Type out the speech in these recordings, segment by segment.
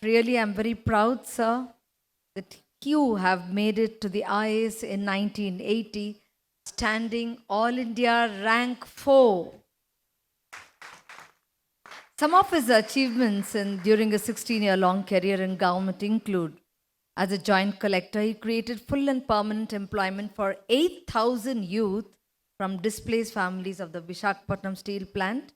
really I'm very proud, sir, that you have made it to the IAS in 1980, standing All India rank 4. Some of his achievements during a 16-year-long career in government include: as a joint collector, he created full and permanent employment for 8,000 youth from displaced families of the Visakhapatnam steel plant.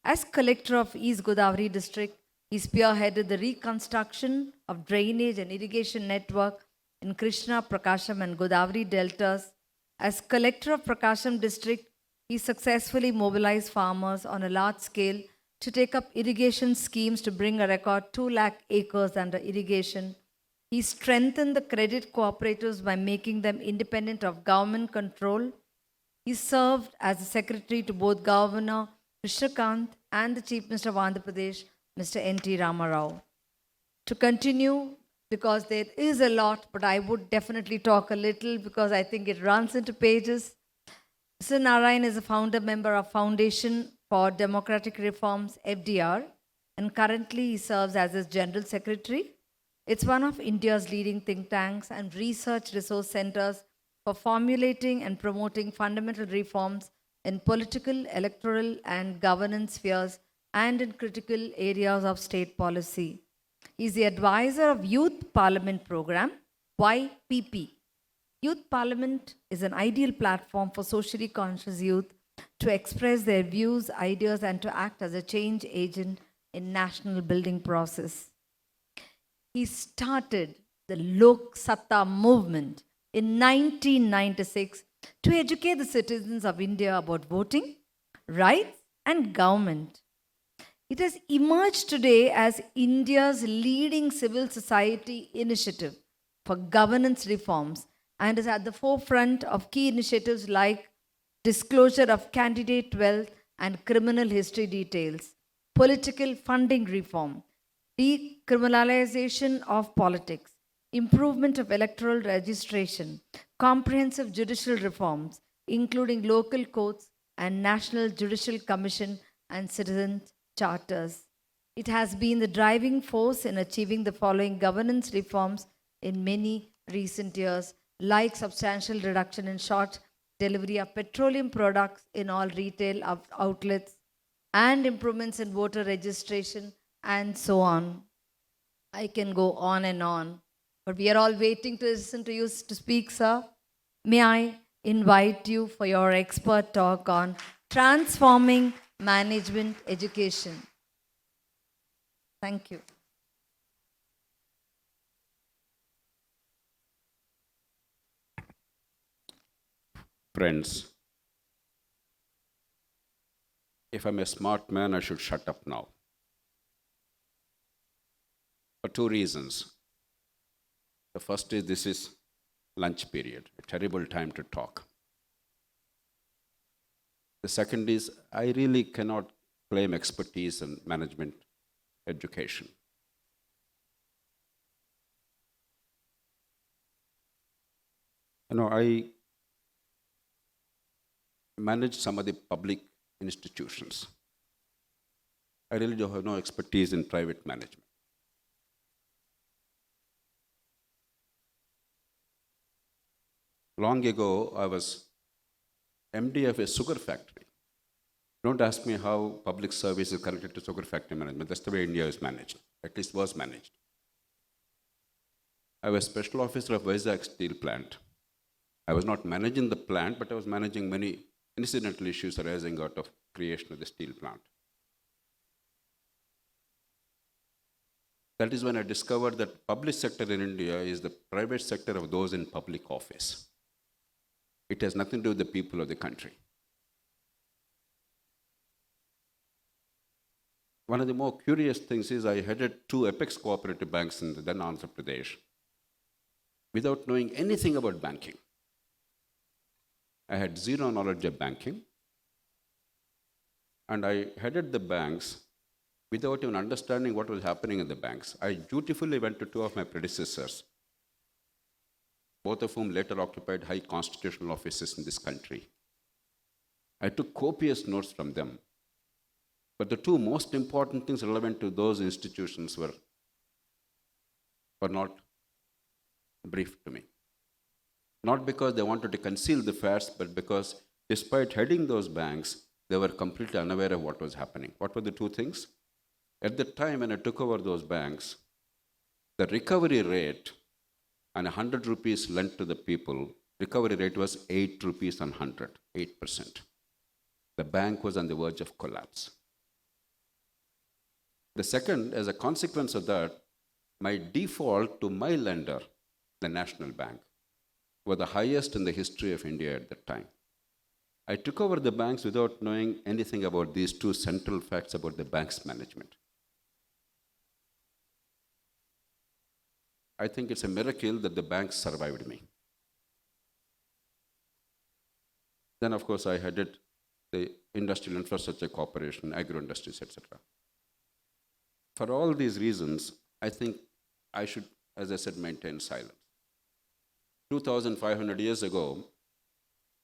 As collector of East Godavari district, he spearheaded the reconstruction of drainage and irrigation network in Krishna, Prakasham and Godavari deltas. As collector of Prakasham district, he successfully mobilized farmers on a large scale to take up irrigation schemes to bring a record 2 lakh acres under irrigation. He strengthened the credit cooperatives by making them independent of government control. He served as a secretary to both Governor Krishnakant and the Chief Minister of Andhra Pradesh, Mr. N.T. Ramarao. To continue, because there is a lot, but I would definitely talk a little because I think it runs into pages. Mr. Narayana is a founder member of Foundation for Democratic Reforms, FDR, and currently he serves as its General Secretary. It's one of India's leading think tanks and research resource centers for formulating and promoting fundamental reforms in political, electoral, and governance spheres and in critical areas of state policy. He is the advisor of Youth Parliament Program, YPP. Youth Parliament is an ideal platform for socially conscious youth to express their views, ideas, and to act as a change agent in national building process. He started the Lok Satta movement in 1996 to educate the citizens of India about voting, rights, and government. It has emerged today as India's leading civil society initiative for governance reforms and is at the forefront of key initiatives like disclosure of candidate wealth and criminal history details, political funding reform, decriminalization of politics, improvement of electoral registration, comprehensive judicial reforms, including local courts and National Judicial Commission and citizen charters. It has been the driving force in achieving the following governance reforms in many recent years, like substantial reduction in short delivery of petroleum products in all retail outlets, and improvements in voter registration, and so on. I can go on and on, but we are all waiting to listen to you to speak, sir. May I invite you for your expert talk on transforming management education. Thank you. Friends, if I'm a smart man, I should shut up now. For two reasons. The first is this is lunch period, a terrible time to talk. The second is I really cannot claim expertise in management education. I manage some of the public institutions. I really don't have no expertise in private management. Long ago, I was MD of a sugar factory. Don't ask me how public service is connected to sugar factory management. That's the way India is managed, at least was managed. I was special officer of Vizag steel plant. I was not managing the plant, but I was managing many incidental issues arising out of creation of the steel plant. That is when I discovered that public sector in India is the private sector of those in public office. It has nothing to do with the people of the country. One of the more curious things is I headed 2 apex cooperative banks in the then Andhra Pradesh without knowing anything about banking. I had zero knowledge of banking, and I headed the banks without even understanding what was happening in the banks. I dutifully went to 2 of my predecessors, both of whom later occupied high constitutional offices in this country. I took copious notes from them. But the 2 most important things relevant to those institutions were were not briefed to me. Not because they wanted to conceal the facts, but because despite heading those banks, they were completely unaware of what was happening. What were the two things? At the time when I took over those banks, the recovery rate on 100 rupees lent to the people, recovery rate was 8 rupees on 100, 8%. The bank was on the verge of collapse. The second, as a consequence of that, my default to my lender, the National Bank, were the highest in the history of India at that time. I took over the banks without knowing anything about these two central facts about the bank's management. I think it's a miracle that the banks survived me. Then, of course, I headed the Industrial Infrastructure Corporation, agro-industries, etc. For all these reasons, I think I should, as I said, maintain silence. 2,500 years ago,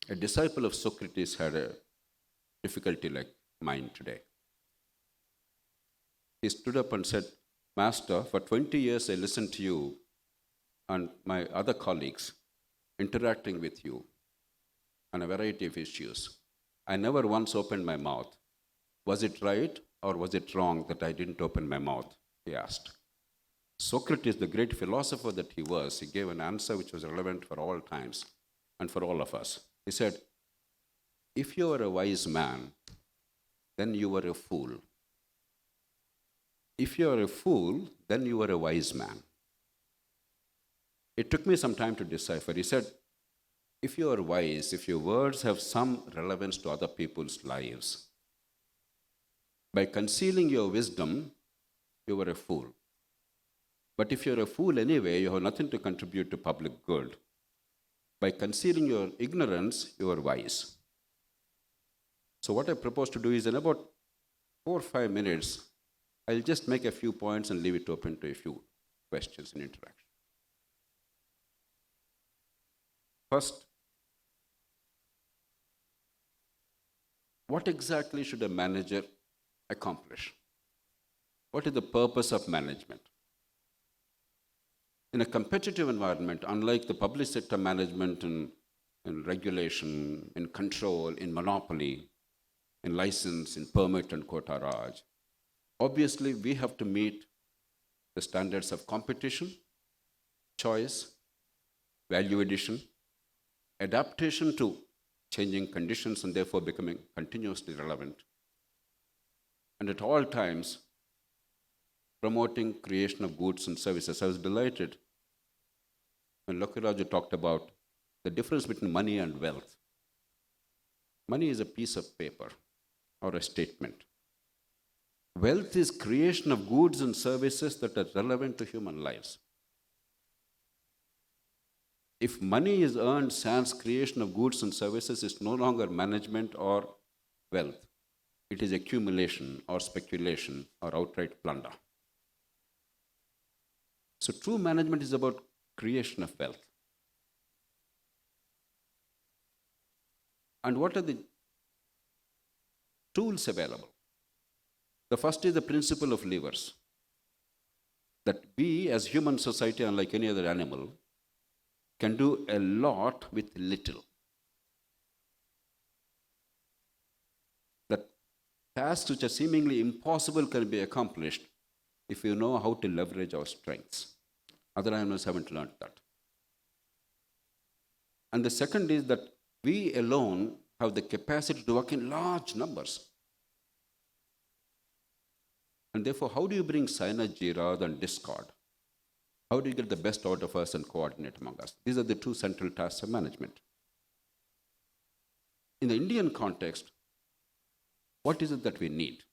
a disciple of Socrates had a difficulty like mine today. He stood up and said, Master, for 20 years I listened to you and my other colleagues interacting with you on a variety of issues. I never once opened my mouth. Was it right or was it wrong that I didn't open my mouth? He asked. Socrates, the great philosopher that he was, he gave an answer which was relevant for all times and for all of us. He said, if you are a wise man, then you are a fool. If you are a fool, then you are a wise man. It took me some time to decipher. He said, if you are wise, if your words have some relevance to other people's lives, by concealing your wisdom, you are a fool. But if you're a fool anyway, you have nothing to contribute to public good. By concealing your ignorance, you are wise. So what I propose to do is in about 4 or 5 minutes, I'll just make a few points and leave it open to a few questions and interaction. First, what exactly should a manager accomplish? What is the purpose of management? In a competitive environment, unlike the public sector management in regulation, in control, in monopoly, in license, in permit and quota raj, obviously we have to meet the standards of competition, choice, value addition, adaptation to changing conditions and therefore becoming continuously relevant, and at all times promoting creation of goods and services. I was delighted when Lokiraju talked about the difference between money and wealth. Money is a piece of paper or a statement. Wealth is creation of goods and services that are relevant to human lives. If money is earned sans creation of goods and services, it's no longer management or wealth. It is accumulation or speculation or outright plunder. So true management is about creation of wealth. And what are the tools available? The first is the principle of levers. That we as human society, unlike any other animal, can do a lot with little. That tasks which are seemingly impossible can be accomplished if you know how to leverage our strengths. Other animals haven't learned that. And the second is that we alone have the capacity to work in large numbers. And therefore, how do you bring synergy rather than discord? How do you get the best out of us and coordinate among us? These are the two central tasks of management. In the Indian context, what is it that we need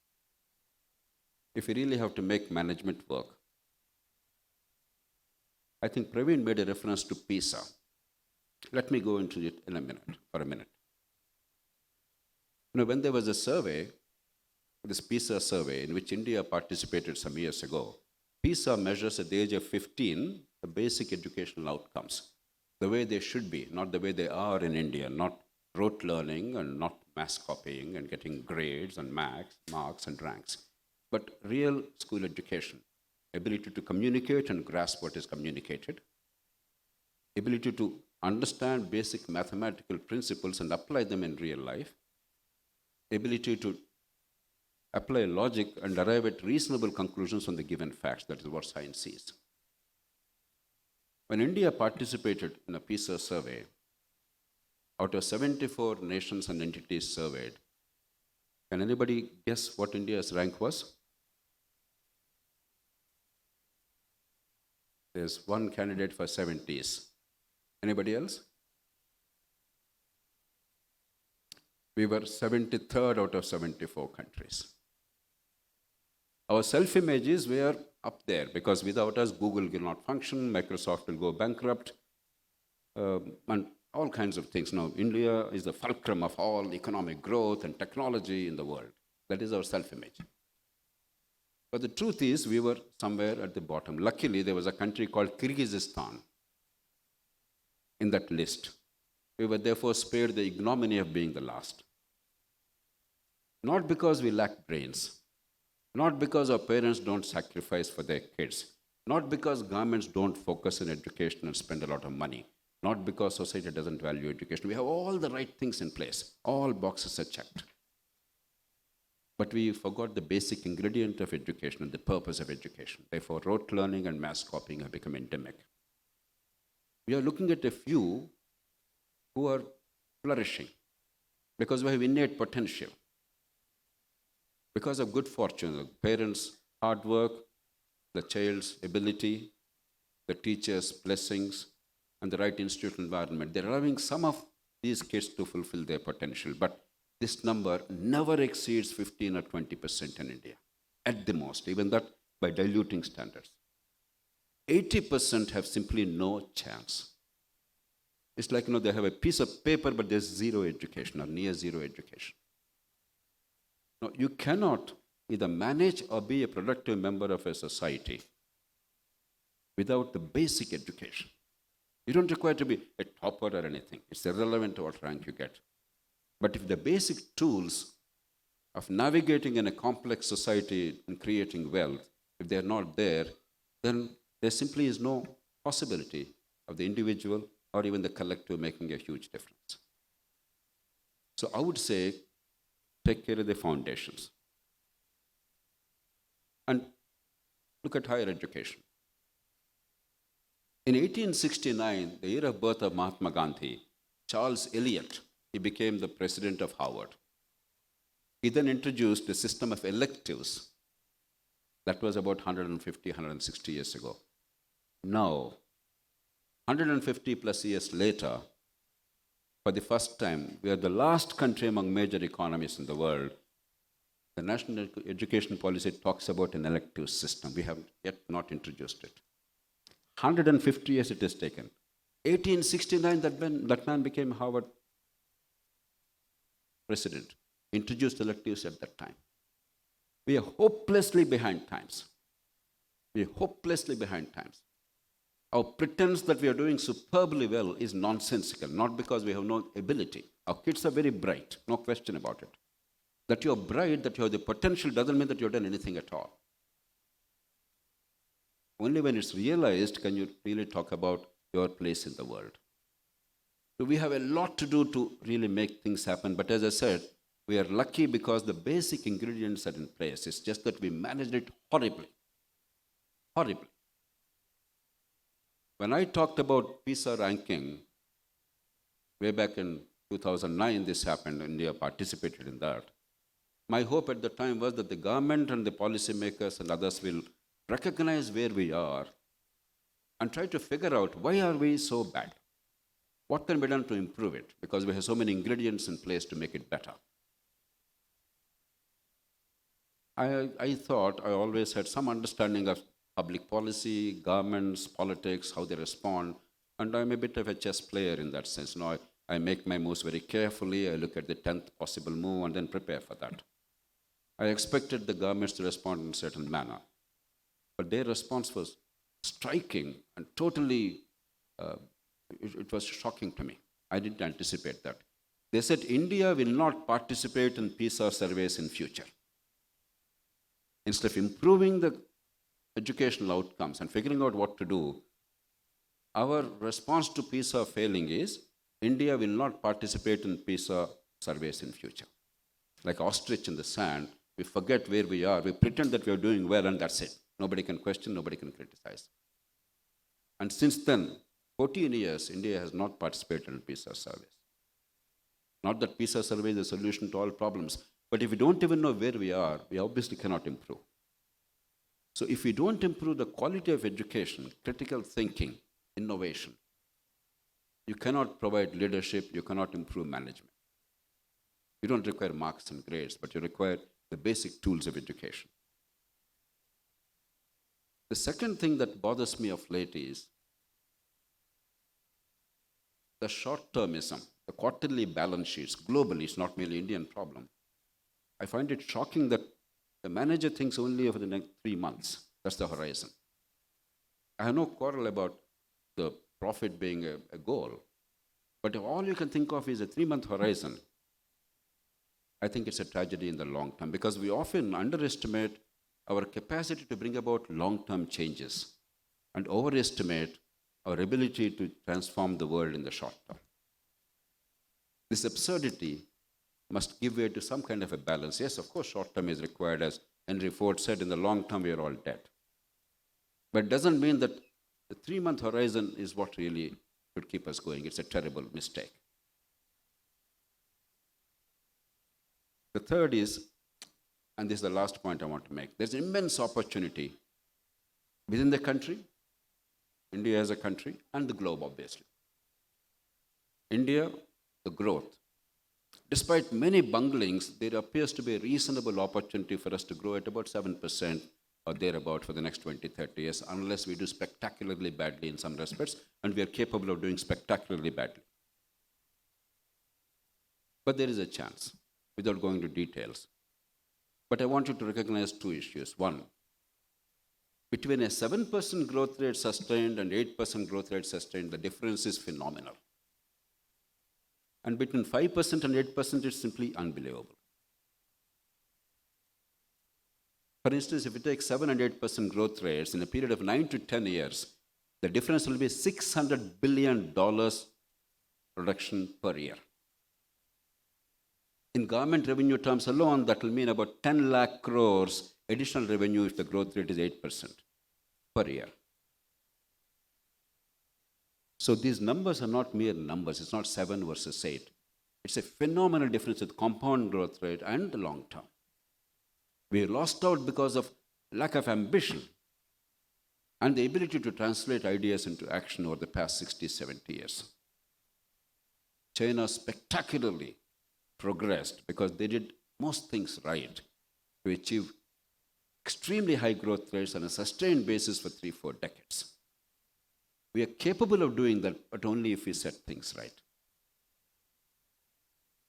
if we really have to make management work? I think Praveen made a reference to PISA. Let me go into it for a minute. When there was a survey, this PISA survey, in which India participated some years ago, PISA measures at the age of 15 the basic educational outcomes, the way they should be, not the way they are in India, not rote learning and not mass copying and getting grades and marks and ranks, but real school education ability to communicate and grasp what is communicated, ability to understand basic mathematical principles and apply them in real life, ability to apply logic and arrive at reasonable conclusions on the given facts. That is what science is. When India participated in a PISA survey, out of 74 nations and entities surveyed, can anybody guess what India's rank was? There's one candidate for 70s. Anybody else? We were 73rd out of 74 countries. Our self-image is we are up there because without us, Google will not function, Microsoft will go bankrupt, and all kinds of things. Now, India is the fulcrum of all economic growth and technology in the world. That is our self-image. But the truth is, we were somewhere at the bottom. Luckily, there was a country called Kyrgyzstan in that list. We were therefore spared the ignominy of being the last. Not because we lack brains, not because our parents don't sacrifice for their kids, not because governments don't focus on education and spend a lot of money, not because society doesn't value education. We have all the right things in place. All boxes are checked. But we forgot the basic ingredient of education and the purpose of education. Therefore, rote learning and mass copying have become endemic. We are looking at a few who are flourishing because we have innate potential. Because of good fortune, the parents' hard work, the child's ability, the teacher's blessings, and the right institutional environment, they're allowing some of these kids to fulfill their potential. But this number never exceeds 15 or 20% in India, at the most, even that by diluting standards. 80% have simply no chance. It's like, they have a piece of paper, but there's zero education or near zero education. No, you cannot either manage or be a productive member of a society without the basic education. You don't require to be a topper or anything. It's irrelevant to what rank you get. But if the basic tools of navigating in a complex society and creating wealth, if they're not there, then there simply is no possibility of the individual or even the collective making a huge difference. So I would say, take care of the foundations. And look at higher education. In 1869, the year of birth of Mahatma Gandhi, Charles Eliot, he became the president of Harvard. He then introduced a system of electives. That was about 150, 160 years ago. Now, 150 plus years later, for the first time, we are the last country among major economies in the world. The national education policy talks about an elective system. We have yet not introduced it. 150 years it has taken. 1869, that man became Harvard president, introduced electives at that time. We are hopelessly behind times. We are hopelessly behind times. Our pretense that we are doing superbly well is nonsensical, not because we have no ability. Our kids are very bright, no question about it. That you're bright, that you have the potential doesn't mean that you've done anything at all. Only when it's realized can you really talk about your place in the world. So we have a lot to do to really make things happen. But as I said, we are lucky because the basic ingredients are in place. It's just that we managed it horribly. Horribly. When I talked about PISA ranking, way back in 2009, this happened, India participated in that. My hope at the time was that the government and the policymakers and others will recognize where we are and try to figure out why are we so bad? What can be done to improve it? Because we have so many ingredients in place to make it better. I thought I always had some understanding of public policy, governments, politics, how they respond, and I'm a bit of a chess player in that sense. I make my moves very carefully, I look at the 10th possible move and then prepare for that. I expected the governments to respond in a certain manner, but their response was striking and totally, it was shocking to me. I didn't anticipate that. They said India will not participate in PISA surveys in future. Instead of improving the educational outcomes and figuring out what to do, our response to PISA failing is India will not participate in PISA surveys in future. Like ostrich in the sand, we forget where we are, we pretend that we are doing well, and that's it. Nobody can question, nobody can criticize. And since then, 14 years, India has not participated in PISA surveys. Not that PISA survey is a solution to all problems, but if we don't even know where we are, we obviously cannot improve. So if we don't improve the quality of education, critical thinking, innovation, you cannot provide leadership, you cannot improve management. You don't require marks and grades, but you require the basic tools of education. The second thing that bothers me of late is the short-termism, the quarterly balance sheets. Globally, it's not merely Indian problem. I find it shocking that the manager thinks only over the next 3 months. That's the horizon. I have no quarrel about the profit being a goal. But if all you can think of is a 3-month horizon, I think it's a tragedy in the long term, because we often underestimate our capacity to bring about long-term changes and overestimate our ability to transform the world in the short term. This absurdity must give way to some kind of a balance. Yes, of course, short term is required, as Henry Ford said, in the long term we are all dead. But it doesn't mean that the 3-month horizon is what really should keep us going. It's a terrible mistake. The third is, and this is the last point I want to make, there's immense opportunity within the country, India as a country, and the globe, obviously. India, the growth. Despite many bunglings, there appears to be a reasonable opportunity for us to grow at about 7% or thereabout for the next 20, 30 years, unless we do spectacularly badly in some respects, and we are capable of doing spectacularly badly. But there is a chance, without going into details. But I want you to recognize 2 issues. One, between a 7% growth rate sustained and 8% growth rate sustained, the difference is phenomenal. And between 5% and 8%, it's simply unbelievable. For instance, if you take 7 and 8% growth rates in a period of 9 to 10 years, the difference will be $600 billion production per year. In government revenue terms alone, that will mean about 10 lakh crores additional revenue if the growth rate is 8% per year. So these numbers are not mere numbers. It's not 7 versus 8. It's a phenomenal difference with compound growth rate and the long term. We lost out because of lack of ambition and the ability to translate ideas into action over the past 60, 70 years. China spectacularly progressed because they did most things right to achieve extremely high growth rates on a sustained basis for 3-4 decades. We are capable of doing that, but only if we set things right.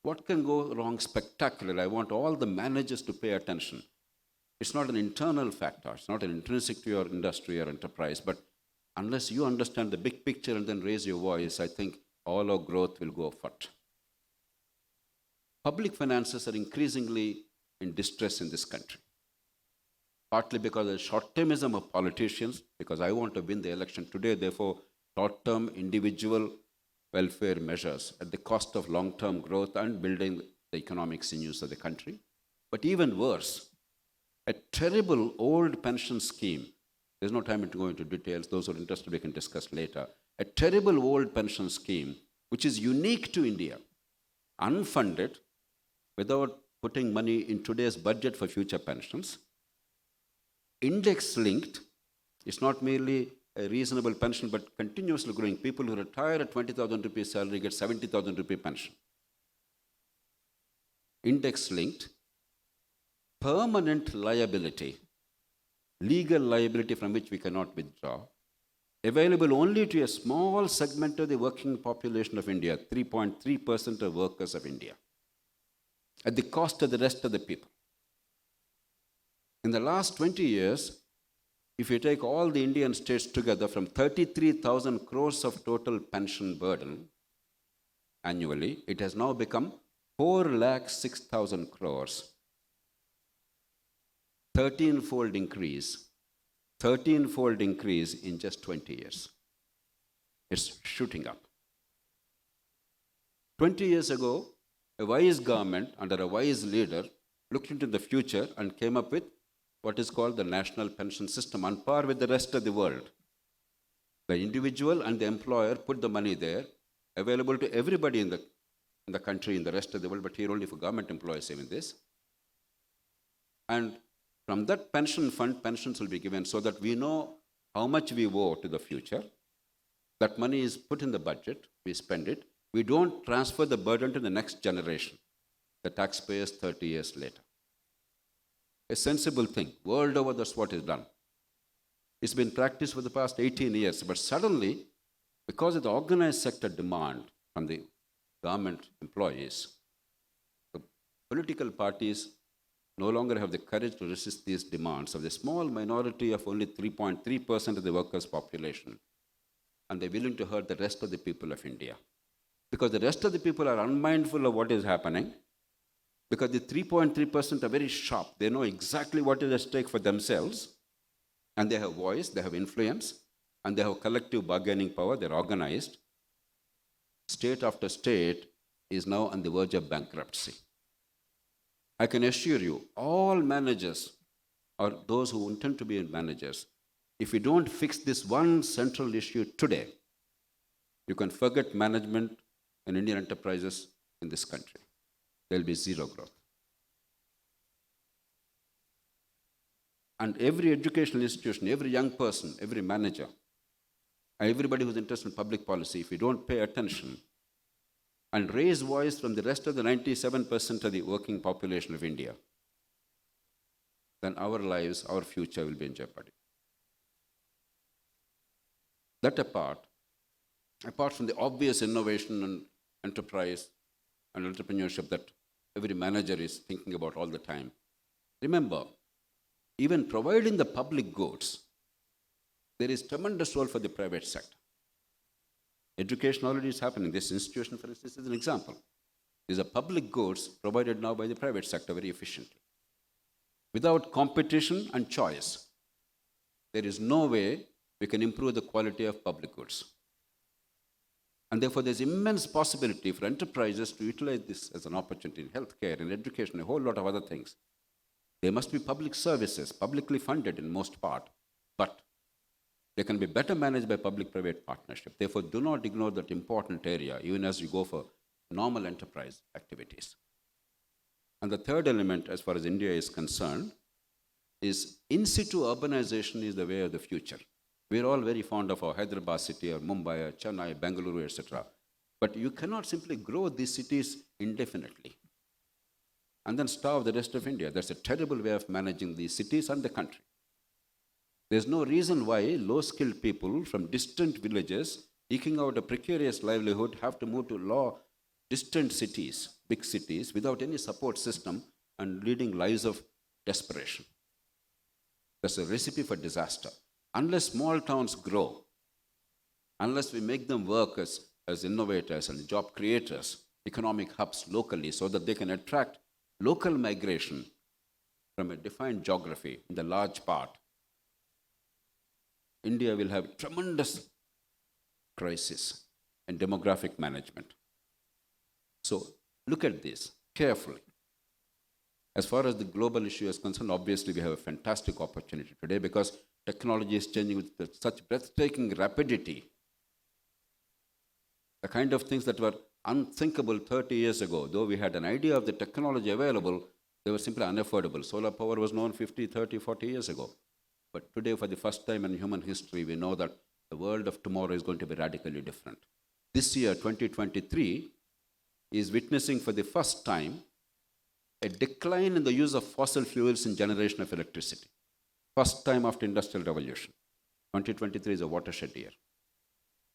What can go wrong spectacularly? I want all the managers to pay attention. It's not an internal factor. It's not an intrinsic to your industry or enterprise. But unless you understand the big picture and then raise your voice, I think all our growth will go afoot. Public finances are increasingly in distress in this country. Partly because of the short-termism of politicians, because I want to win the election today, therefore short-term individual welfare measures at the cost of long-term growth and building the economic sinews of the country. But even worse, a terrible old pension scheme. There's no time to go into details. Those who are interested, we can discuss later. A terrible old pension scheme, which is unique to India, unfunded, without putting money in today's budget for future pensions, index-linked. It's not merely a reasonable pension, but continuously growing. People who retire at 20,000 rupees salary get 70,000 rupee pension. Index-linked, permanent liability, legal liability from which we cannot withdraw, available only to a small segment of the working population of India, 3.3% of workers of India, at the cost of the rest of the people. In the last 20 years, if you take all the Indian states together, from 33,000 crores of total pension burden annually, it has now become 4,06,000 crores. 13-fold increase 13-fold increase in just 20 years. It's shooting up. 20 years ago, a wise government under a wise leader looked into the future and came up with what is called the national pension system, on par with the rest of the world. The individual and the employer put the money there, available to everybody in the country, in the rest of the world, but here only for government employees even this. And from that pension fund, pensions will be given so that we know how much we owe to the future. That money is put in the budget, we spend it. We don't transfer the burden to the next generation, the taxpayers 30 years later. A sensible thing. World over, that's what is done. It's been practiced for the past 18 years, but suddenly, because of the organized sector demand from the government employees, the political parties no longer have the courage to resist these demands of the small minority of only 3.3% of the workers' population. And they're willing to hurt the rest of the people of India. Because the rest of the people are unmindful of what is happening, because the 3.3% are very sharp. They know exactly what is at stake for themselves, and they have voice, they have influence, and they have collective bargaining power, they're organized. State after state is now on the verge of bankruptcy. I can assure you, all managers, or those who intend to be managers, if we don't fix this one central issue today, you can forget management and Indian enterprises in this country. There will be zero growth. And every educational institution, every young person, every manager, and everybody who's interested in public policy, if we don't pay attention and raise voice from the rest of the 97% of the working population of India, then our lives, our future will be in jeopardy. That apart from the obvious innovation and enterprise and entrepreneurship that every manager is thinking about all the time, remember, even providing the public goods, there is tremendous role for the private sector. Education already is happening. This institution, for instance, is an example. These are public goods provided now by the private sector very efficiently. Without competition and choice, there is no way we can improve the quality of public goods. And therefore, there's immense possibility for enterprises to utilize this as an opportunity in healthcare, in education, a whole lot of other things. There must be public services, publicly funded in most part, but they can be better managed by public-private partnership. Therefore, do not ignore that important area, even as you go for normal enterprise activities. And the third element, as far as India is concerned, is in situ urbanization is the way of the future. We're all very fond of our Hyderabad city or Mumbai or Chennai, Bengaluru, etc. But you cannot simply grow these cities indefinitely and then starve the rest of India. That's a terrible way of managing these cities and the country. There's no reason why low-skilled people from distant villages eking out a precarious livelihood have to move to distant cities, big cities, without any support system and leading lives of desperation. That's a recipe for disaster. Unless small towns grow, unless we make them work as innovators and job creators, economic hubs locally so that they can attract local migration from a defined geography in the large part, India will have tremendous crisis in demographic management. So look at this carefully. As far as the global issue is concerned, obviously we have a fantastic opportunity today because technology is changing with such breathtaking rapidity. The kind of things that were unthinkable 30 years ago, though we had an idea of the technology available, they were simply unaffordable. Solar power was known 50, 30, 40 years ago. But today, for the first time in human history, we know that the world of tomorrow is going to be radically different. This year, 2023, is witnessing for the first time a decline in the use of fossil fuels in generation of electricity. First time after Industrial Revolution. 2023 is a watershed year.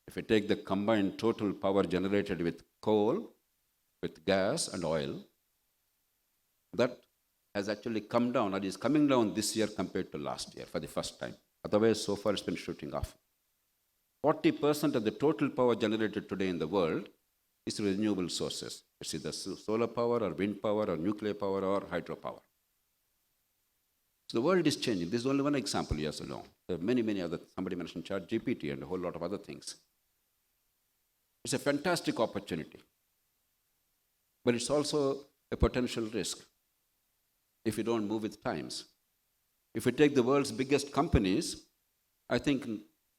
If you take the combined total power generated with coal, with gas and oil, that has actually come down, or is coming down this year compared to last year for the first time. Otherwise, so far it's been shooting off. 40% of the total power generated today in the world is through renewable sources. It's either solar power or wind power or nuclear power or hydropower. So the world is changing. This is only one example years ago. There are many, many other, somebody mentioned ChatGPT and a whole lot of other things. It's a fantastic opportunity. But it's also a potential risk if you don't move with times. If we take the world's biggest companies, I think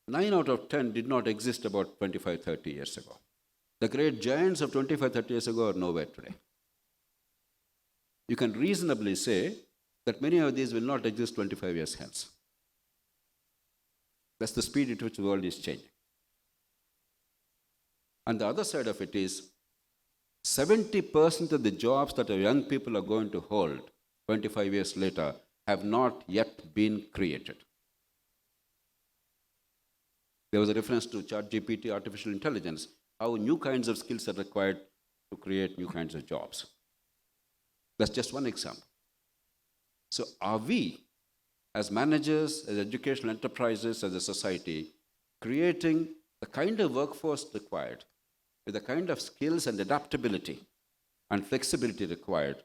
9 out of 10 did not exist about 25, 30 years ago. The great giants of 25, 30 years ago are nowhere today. You can reasonably say that many of these will not exist 25 years hence. That's the speed at which the world is changing. And the other side of it is 70% of the jobs that our young people are going to hold 25 years later have not yet been created. There was a reference to ChatGPT, artificial intelligence, how new kinds of skills are required to create new kinds of jobs. That's just one example. So are we, as managers, as educational enterprises, as a society, creating the kind of workforce required, with the kind of skills and adaptability and flexibility required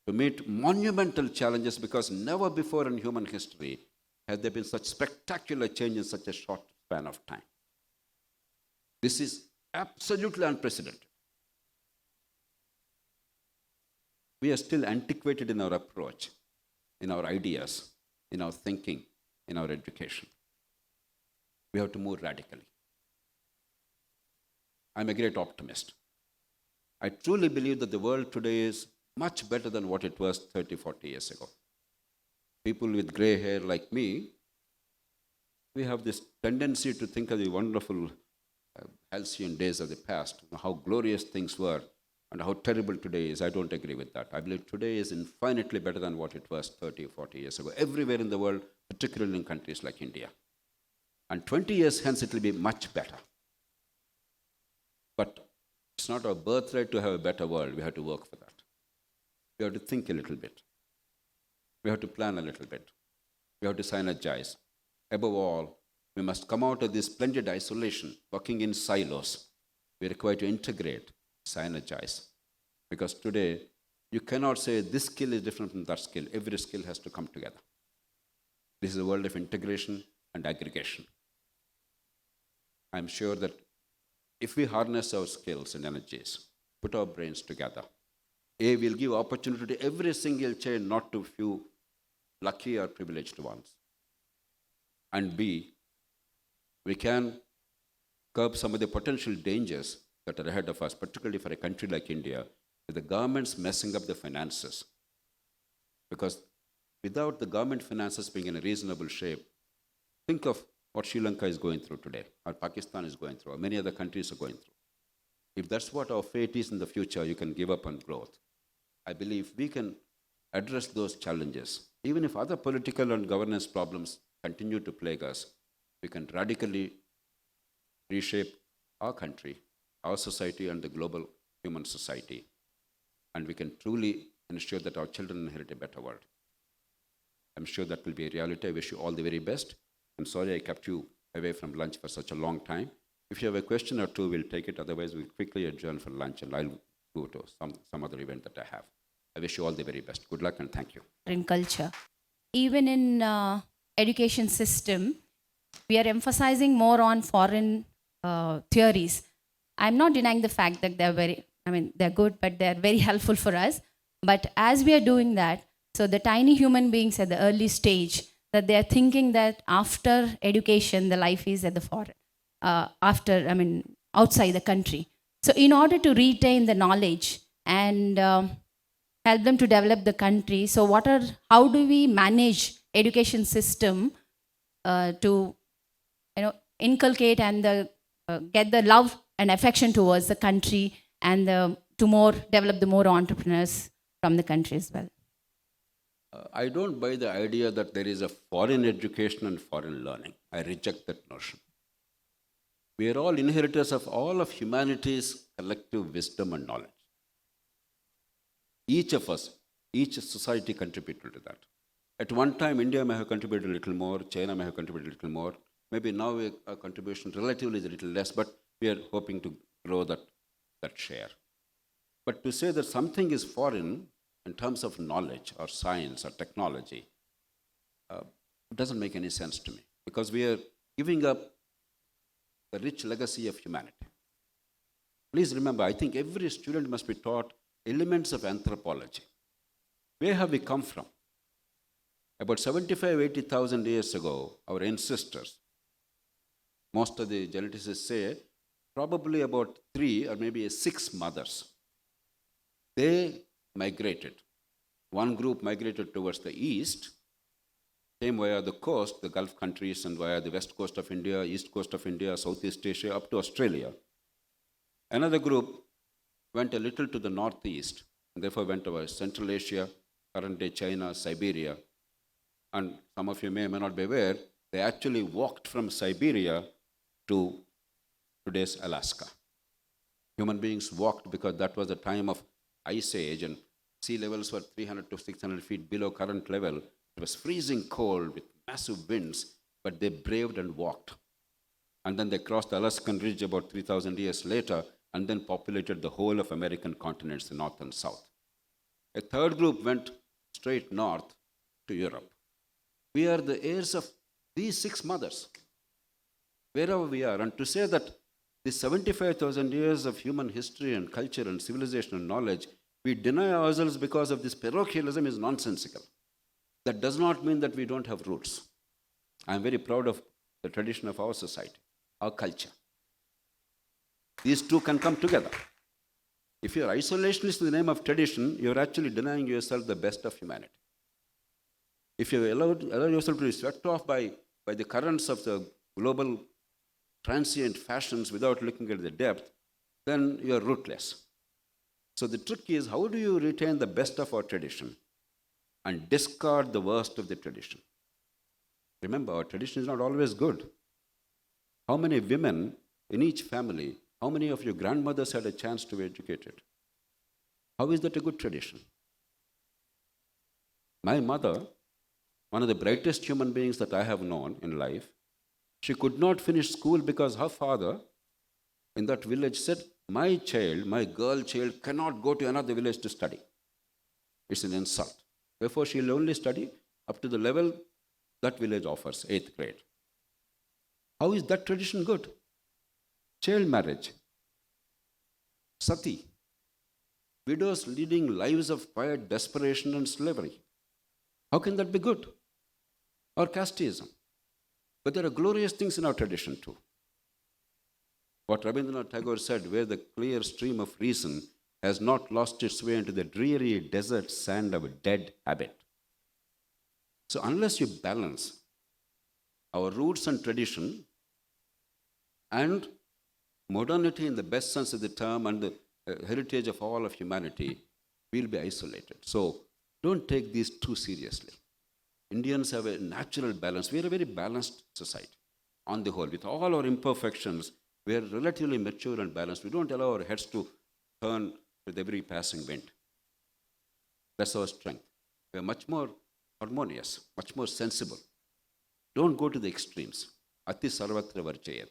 to meet monumental challenges, because never before in human history has there been such spectacular change in such a short span of time. This is absolutely unprecedented. We are still antiquated in our approach, in our ideas, in our thinking, in our education. We have to move radically. I'm a great optimist. I truly believe that the world today is much better than what it was 30, 40 years ago. People with gray hair like me, we have this tendency to think of the wonderful halcyon days of the past, how glorious things were, and how terrible today is. I don't agree with that. I believe today is infinitely better than what it was 30 or 40 years ago, everywhere in the world, particularly in countries like India. And 20 years hence, it will be much better. But it's not our birthright to have a better world. We have to work for that. We have to think a little bit. We have to plan a little bit. We have to synergize. Above all, we must come out of this splendid isolation, working in silos. We require to integrate, synergize. Because today, you cannot say this skill is different from that skill. Every skill has to come together. This is a world of integration and aggregation. I'm sure that if we harness our skills and energies, put our brains together, A, will give opportunity to every single child, not to few lucky or privileged ones. And B, we can curb some of the potential dangers that are ahead of us, particularly for a country like India, with the governments messing up the finances. Because without the government finances being in a reasonable shape, think of what Sri Lanka is going through today, or Pakistan is going through, or many other countries are going through. If that's what our fate is in the future, you can give up on growth. I believe we can address those challenges. Even if other political and governance problems continue to plague us, we can radically reshape our country, our society, and the global human society. And we can truly ensure that our children inherit a better world. I'm sure that will be a reality. I wish you all the very best. I'm sorry I kept you away from lunch for such a long time. If you have a question or two, we'll take it. Otherwise, we'll quickly adjourn for lunch, and I'll go to some other event that I have. I wish you all the very best. Good luck and thank you. In culture, even in education system, we are emphasizing more on foreign theories. I'm not denying the fact that they're good, but they're very helpful for us. But as we are doing that, so the tiny human beings at the early stage, that they're thinking that after education, the life is at the foreign, outside the country. So in order to retain the knowledge and help them to develop the country, so how do we manage education system to inculcate and get the love and affection towards the country, and to develop the more entrepreneurs from the country as well? I don't buy the idea that there is a foreign education and foreign learning. I reject that notion. We are all inheritors of all of humanity's collective wisdom and knowledge. Each of us, each society contributed to that. At one time, India may have contributed a little more, China may have contributed a little more. Maybe now our contribution relatively is a little less, but we are hoping to grow that share. But to say that something is foreign in terms of knowledge or science or technology, it doesn't make any sense to me because we are giving up the rich legacy of humanity. Please remember, I think every student must be taught elements of anthropology. Where have we come from? About 75, 80,000 years ago, our ancestors, most of the geneticists say, probably about 3 or maybe 6 mothers. They migrated. One group migrated towards the east, came via the coast, the Gulf countries, and via the west coast of India, east coast of India, Southeast Asia, up to Australia. Another group went a little to the northeast, and therefore went over Central Asia, current-day China, Siberia. And some of you may or may not be aware, they actually walked from Siberia to today's Alaska. Human beings walked because that was a time of ice age and sea levels were 300 to 600 feet below current level. It was freezing cold with massive winds, but they braved and walked. And then they crossed the Alaskan Ridge about 3,000 years later and then populated the whole of American continents, the north and south. A third group went straight north to Europe. We are the heirs of these 6 mothers, wherever we are. And to say that the 75,000 years of human history and culture and civilization and knowledge, we deny ourselves because of this parochialism is nonsensical. That does not mean that we don't have roots. I am very proud of the tradition of our society, our culture. These two can come together. If you are isolationist in the name of tradition, you are actually denying yourself the best of humanity. If you allow yourself to be swept off by the currents of the global transient fashions without looking at the depth, then you are rootless. So the trick is, how do you retain the best of our tradition and discard the worst of the tradition? Remember, our tradition is not always good. How many women in each family, how many of your grandmothers had a chance to be educated? How is that a good tradition? My mother, one of the brightest human beings that I have known in life, she could not finish school because her father in that village said, my child, my girl child, cannot go to another village to study. It's an insult. Therefore, she will only study up to the level that village offers, 8th grade. How is that tradition good? Child marriage, sati, widows leading lives of quiet desperation and slavery. How can that be good? Or casteism. But there are glorious things in our tradition too. What Rabindranath Tagore said, where the clear stream of reason has not lost its way into the dreary desert sand of a dead habit. So unless you balance our roots and tradition and modernity in the best sense of the term and the heritage of all of humanity, we'll be isolated. So don't take these too seriously. Indians have a natural balance. We are a very balanced society on the whole. With all our imperfections, we are relatively mature and balanced. We don't allow our heads to turn with every passing wind. That's our strength. We are much more harmonious, much more sensible. Don't go to the extremes. Ati sarvatra varjayat.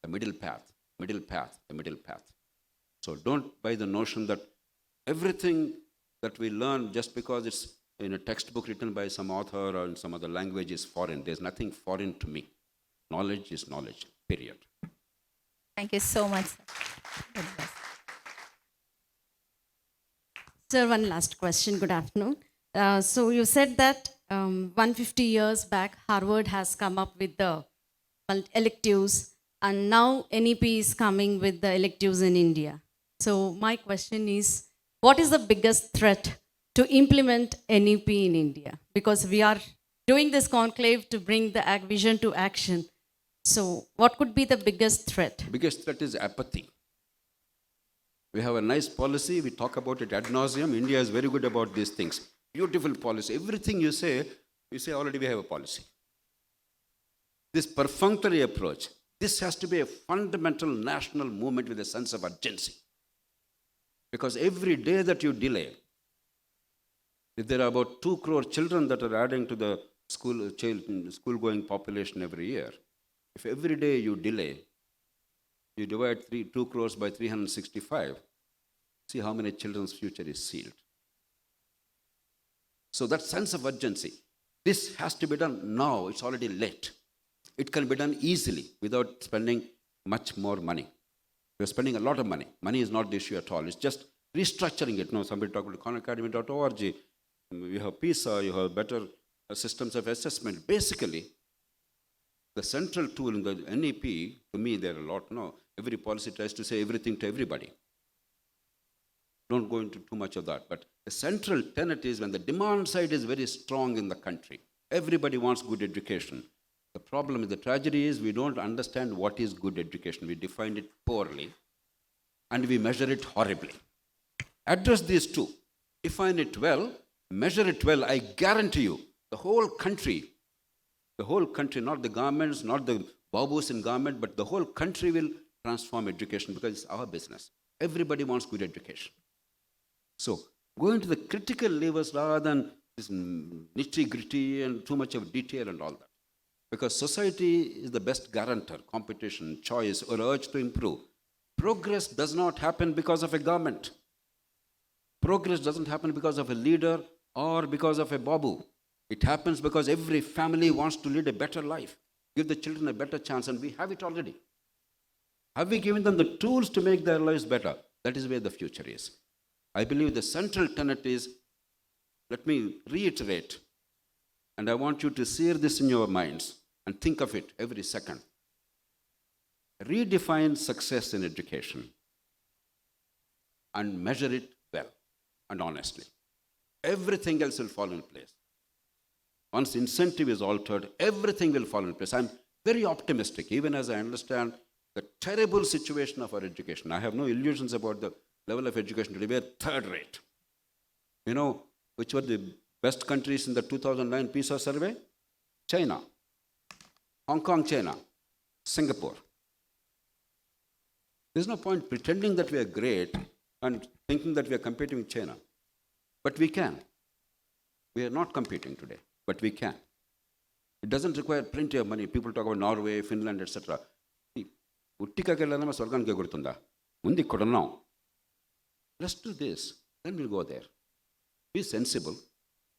The middle path, middle path, the middle path. So don't buy the notion that everything that we learn just because it's in a textbook written by some author or in some other language is foreign. There's nothing foreign to me. Knowledge is knowledge, period. Thank you so much, sir. God bless. Sir, one last question. Good afternoon. So you said that 150 years back, Harvard has come up with the electives, and now NEP is coming with the electives in India. So my question is, what is the biggest threat to implement NEP in India? Because we are doing this conclave to bring the vision to action. So what could be the biggest threat? Biggest threat is apathy. We have a nice policy. We talk about it ad nauseum. India is very good about these things. Beautiful policy. Everything you say already we have a policy. This perfunctory approach, this has to be a fundamental national movement with a sense of urgency. Because every day that you delay, if there are about 2 crore children that are adding to the school-going population every year, if every day you delay, you divide 2 crores by 365, see how many children's future is sealed. So that sense of urgency. This has to be done now. It's already late. It can be done easily without spending much more money. We're spending a lot of money. Money is not the issue at all. It's just restructuring it. No, somebody talked about khanacademy.org. You have PISA, you have better systems of assessment. Basically, the central tool in the NEP, to me, there are a lot. No, every policy tries to say everything to everybody. Don't go into too much of that. But the central tenet is when the demand side is very strong in the country, everybody wants good education. The problem is, the tragedy is, we don't understand what is good education. We define it poorly and we measure it horribly. Address these two. Define it well, measure it well. I guarantee you, the whole country, not the governments, not the babus in government, but the whole country will transform education because it's our business. Everybody wants good education. So, go into the critical levers rather than this nitty-gritty and too much of detail and all that. Because society is the best guarantor, competition, choice, or urge to improve. Progress does not happen because of a government. Progress doesn't happen because of a leader or because of a babu. It happens because every family wants to lead a better life, give the children a better chance, and we have it already. Have we given them the tools to make their lives better? That is where the future is. I believe the central tenet is, let me reiterate, and I want you to sear this in your minds and think of it every second. Redefine success in education and measure it well and honestly. Everything else will fall in place. Once incentive is altered, everything will fall in place. I'm very optimistic, even as I understand the terrible situation of our education. I have no illusions about the level of education today. We are third rate. You know, which were the best countries in the 2009 PISA survey? China, Hong Kong, China, Singapore. There's no point pretending that we are great and thinking that we are competing with China. But we can. We are not competing today, but we can. It doesn't require plenty of money. People talk about Norway, Finland, etc. Let's do this. Then we'll go there. Be sensible.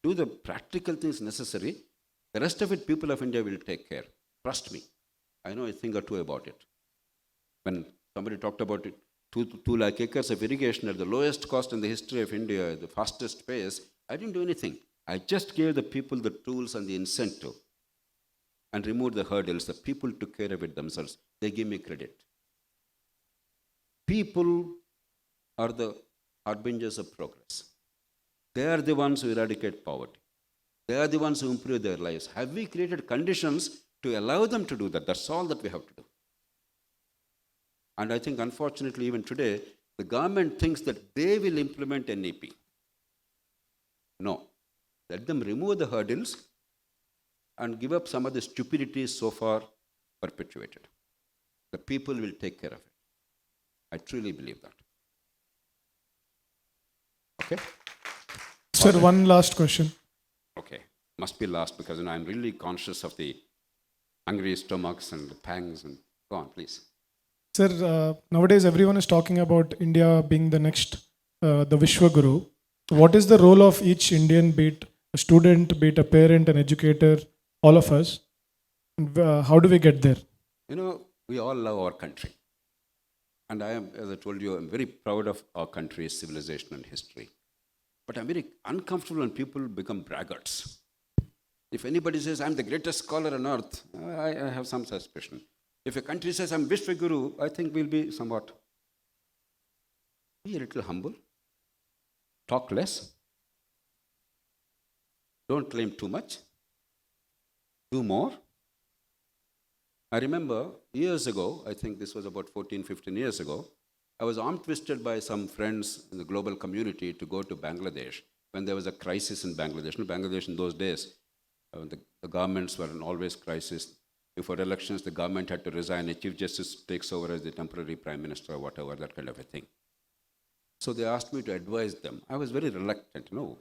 Do the practical things necessary. The rest of it, people of India will take care. Trust me. I know a thing or two about it. When somebody talked about it, 2 lakh acres of irrigation at the lowest cost in the history of India, the fastest pace, I didn't do anything. I just gave the people the tools and the incentive and removed the hurdles. The people took care of it themselves. They give me credit. People are the harbingers of progress. They are the ones who eradicate poverty. They are the ones who improve their lives. Have we created conditions to allow them to do that? That's all that we have to do. And I think, unfortunately, even today, the government thinks that they will implement NEP. No. Let them remove the hurdles and give up some of the stupidities so far perpetuated. The people will take care of it. I truly believe that. Okay? Sir, one last question. Okay. Must be last because I'm really conscious of the hungry stomachs and the pangs. And go on, please. Sir, nowadays everyone is talking about India being the next, the Vishwa Guru. What is the role of each Indian, be it a student, be it a parent, an educator, all of us? And, how do we get there? You know, we all love our country. And I am, as I told you, I'm very proud of our country's civilization and history. But I'm very uncomfortable when people become braggarts. If anybody says, I'm the greatest scholar on earth, I have some suspicion. If a country says, I'm Vishwa Guru, I think we'll be somewhat. Be a little humble. Talk less. Don't claim too much. Do more. I remember years ago, I think this was about 14, 15 years ago, I was arm-twisted by some friends in the global community to go to Bangladesh when there was a crisis in Bangladesh. In Bangladesh in those days, the governments were in always crisis. Before elections, the government had to resign. A chief justice takes over as the temporary prime minister or whatever, that kind of a thing. So they asked me to advise them. I was very reluctant. No,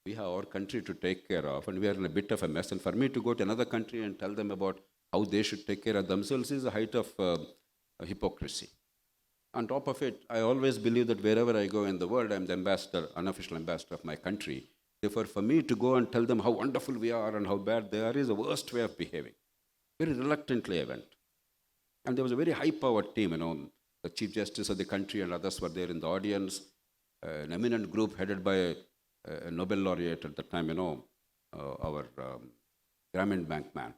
we have our country to take care of, and we are in a bit of a mess. And for me to go to another country and tell them about how they should take care of themselves is a height of hypocrisy. On top of it, I always believe that wherever I go in the world, I'm the ambassador, unofficial ambassador of my country. Therefore, for me to go and tell them how wonderful we are and how bad they are is the worst way of behaving. Very reluctantly I went. And there was a very high-powered team, the Chief Justice of the country and others were there in the audience, an eminent group headed by a Nobel laureate at the time, our Grameen Bank man,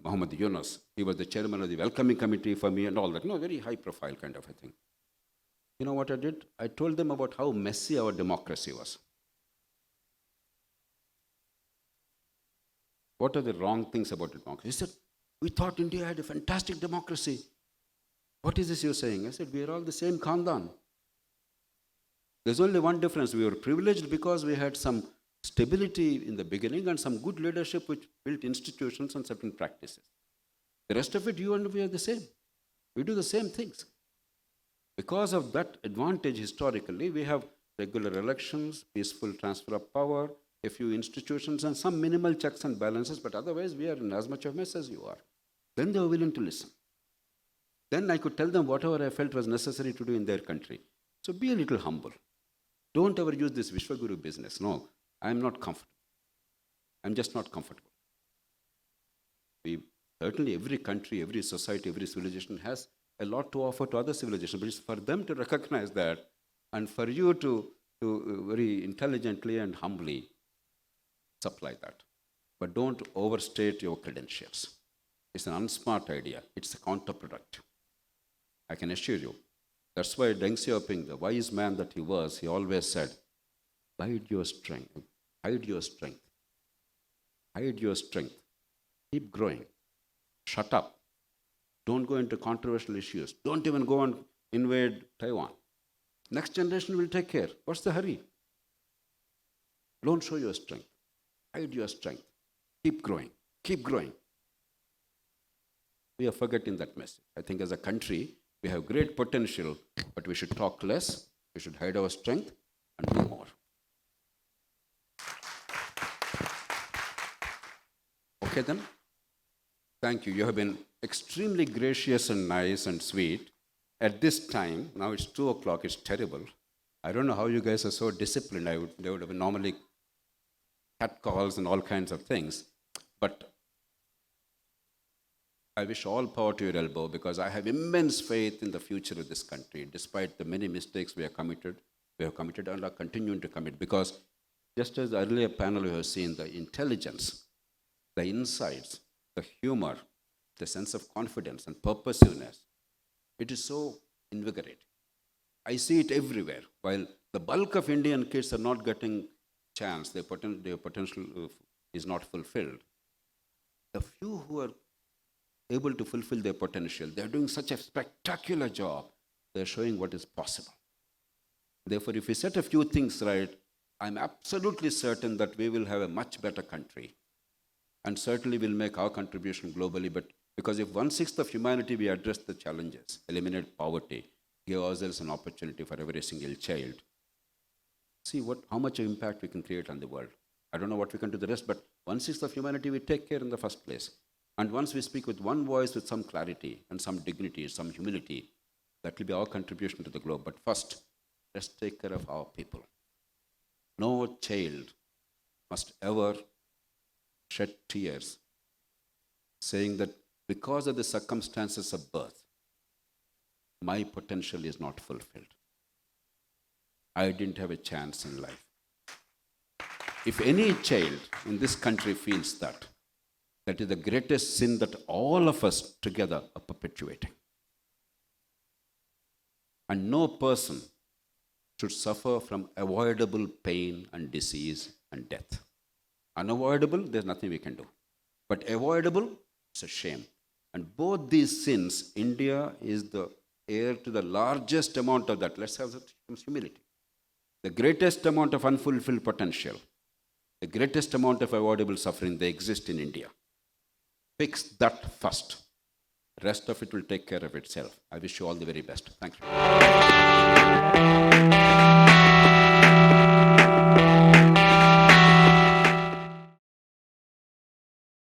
Muhammad Yunus. He was the chairman of the welcoming committee for me and all that. Very high-profile kind of a thing. You know what I did? I told them about how messy our democracy was. What are the wrong things about democracy? He said, we thought India had a fantastic democracy. What is this you're saying? I said, we are all the same Khandan. There's only one difference. We were privileged because we had some stability in the beginning and some good leadership which built institutions and certain practices. The rest of it, you and we are the same. We do the same things. Because of that advantage historically, we have regular elections, peaceful transfer of power, a few institutions and some minimal checks and balances, but otherwise we are in as much of a mess as you are. Then they were willing to listen. Then I could tell them whatever I felt was necessary to do in their country. So be a little humble. Don't ever use this Vishwaguru business. No, I'm not comfortable. I'm just not comfortable. Certainly every country, every society, every civilization has a lot to offer to other civilizations, but it's for them to recognize that and for you to very intelligently and humbly supply that. But don't overstate your credentials. It's an unsmart idea. It's a counterproductive. I can assure you. That's why Deng Xiaoping, the wise man that he was, he always said, hide your strength. Hide your strength. Hide your strength. Keep growing. Shut up. Don't go into controversial issues. Don't even go and invade Taiwan. Next generation will take care. What's the hurry? Don't show your strength. Hide your strength. Keep growing. Keep growing. We are forgetting that message. I think as a country, we have great potential, but we should talk less, we should hide our strength and do more. Okay then? Thank you. You have been extremely gracious and nice and sweet. At this time, now it's 2 o'clock, it's terrible. I don't know how you guys are so disciplined. There would have been normally cat calls and all kinds of things. But I wish all power to your elbow because I have immense faith in the future of this country, despite the many mistakes we have committed and are continuing to commit. Because just as the earlier panel you have seen, the intelligence, the insights, the humor, the sense of confidence and purposiveness, it is so invigorating. I see it everywhere. While the bulk of Indian kids are not getting chance, their potential is not fulfilled. The few who are able to fulfill their potential, they are doing such a spectacular job. They are showing what is possible. Therefore, if we set a few things right, I'm absolutely certain that we will have a much better country. And certainly we'll make our contribution globally. But because if 1/6 of humanity we address the challenges, eliminate poverty, give ourselves an opportunity for every single child, see how much impact we can create on the world. I don't know what we can do the rest, but 1/6 of humanity we take care in the first place. And once we speak with one voice, with some clarity and some dignity, some humility, that will be our contribution to the globe. But first, let's take care of our people. No child must ever shed tears saying that because of the circumstances of birth, my potential is not fulfilled. I didn't have a chance in life. If any child in this country feels that is the greatest sin that all of us together are perpetuating. And no person should suffer from avoidable pain and disease and death. Unavoidable, there's nothing we can do. But avoidable, it's a shame. And both these sins, India is the heir to the largest amount of that. Let's have some humility. The greatest amount of unfulfilled potential, the greatest amount of avoidable suffering, they exist in India. Fix that first. Rest of it will take care of itself. I wish you all the very best. Thank you.